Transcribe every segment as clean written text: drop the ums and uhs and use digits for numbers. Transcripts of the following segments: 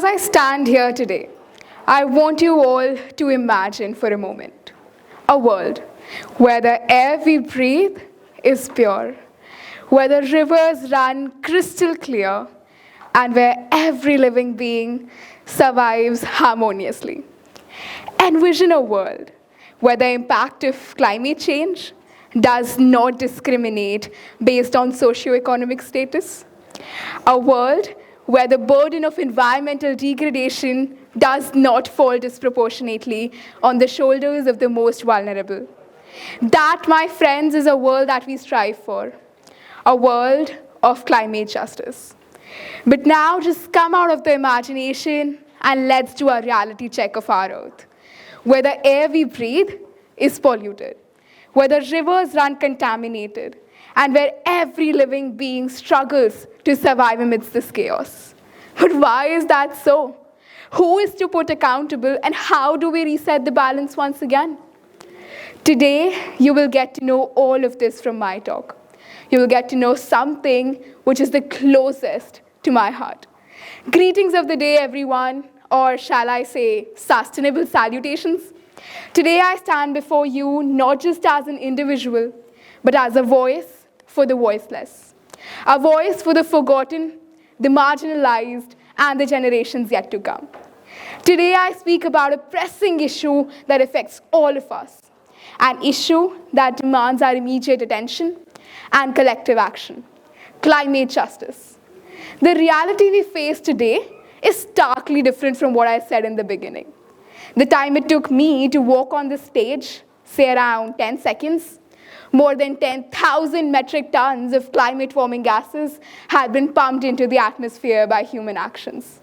As I stand here today, I want you all to imagine for a moment a world where the air we breathe is pure, where the rivers run crystal clear, and where every living being survives harmoniously. Envision a world where the impact of climate change does not discriminate based on socioeconomic status. A world where the burden of environmental degradation does not fall disproportionately on the shoulders of the most vulnerable. That, my friends, is a world that we strive for, a world of climate justice. But now just come out of the imagination and let's do a reality check of our Earth, where the air we breathe is polluted, where the rivers run contaminated, and where every living being struggles to survive amidst this chaos. But why is that so? Who is to put accountable, and how do we reset the balance once again? Today, you will get to know all of this from my talk. You will get to know something which is the closest to my heart. Greetings of the day, everyone, or shall I say, sustainable salutations. Today, I stand before you not just as an individual, but as a voice for the voiceless. A voice for the forgotten, the marginalized, and the generations yet to come. Today, I speak about a pressing issue that affects all of us, an issue that demands our immediate attention and collective action: climate justice. The reality we face today is starkly different from what I said in the beginning. The time it took me to walk on the stage, say around 10 seconds, more than 10,000 metric tons of climate-warming gases had been pumped into the atmosphere by human actions.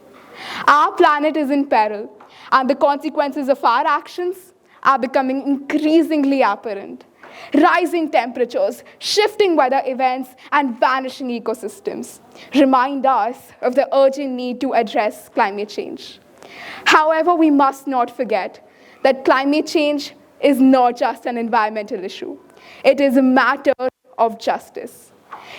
Our planet is in peril, and the consequences of our actions are becoming increasingly apparent. Rising temperatures, shifting weather events, and vanishing ecosystems remind us of the urgent need to address climate change. However, we must not forget that climate change is not just an environmental issue. It is a matter of justice.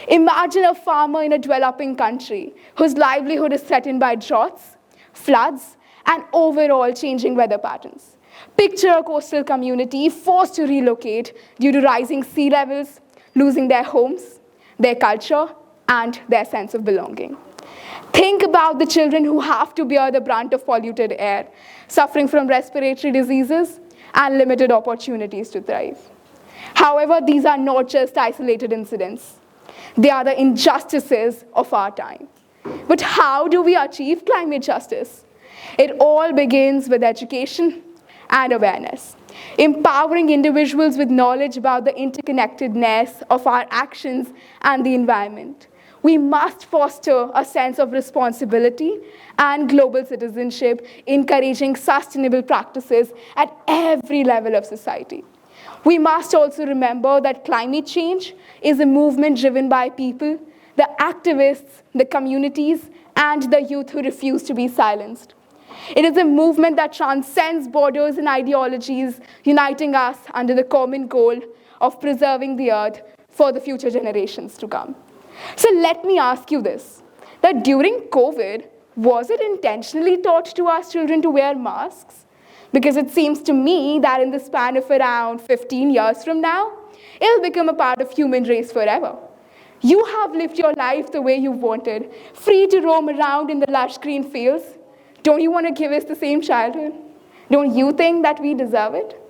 Imagine a farmer in a developing country whose livelihood is threatened by droughts, floods, and overall changing weather patterns. Picture a coastal community forced to relocate due to rising sea levels, losing their homes, their culture, and their sense of belonging. Think about the children who have to bear the brunt of polluted air, suffering from respiratory diseases and limited opportunities to thrive. However, these are not just isolated incidents. They are the injustices of our time. But how do we achieve climate justice? It all begins with education and awareness, empowering individuals with knowledge about the interconnectedness of our actions and the environment. We must foster a sense of responsibility and global citizenship, encouraging sustainable practices at every level of society. We must also remember that climate change is a movement driven by people, the activists, the communities, and the youth who refuse to be silenced. It is a movement that transcends borders and ideologies, uniting us under the common goal of preserving the earth for the future generations to come. So let me ask you this, that during COVID, was it intentionally taught to our children to wear masks? Because it seems to me that in the span of around 15 years from now, it'll become a part of human race forever. You have lived your life the way you wanted, free to roam around in the lush green fields. Don't you want to give us the same childhood? Don't you think that we deserve it?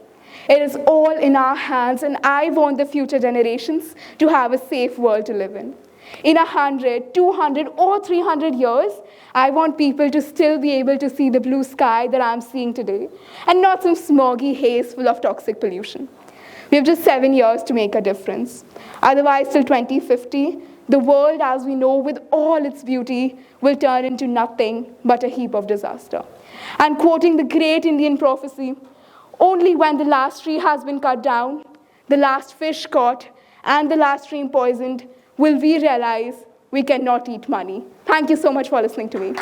It is all in our hands, and I want the future generations to have a safe world to live in. In 100, 200, or 300 years, I want people to still be able to see the blue sky that I'm seeing today, and not some smoggy haze full of toxic pollution. We have just 7 years to make a difference. Otherwise, till 2050, the world as we know, with all its beauty, will turn into nothing but a heap of disaster. And quoting the great Indian prophecy, only when the last tree has been cut down, the last fish caught, and the last stream poisoned, will we realize we cannot eat money. Thank you so much for listening to me.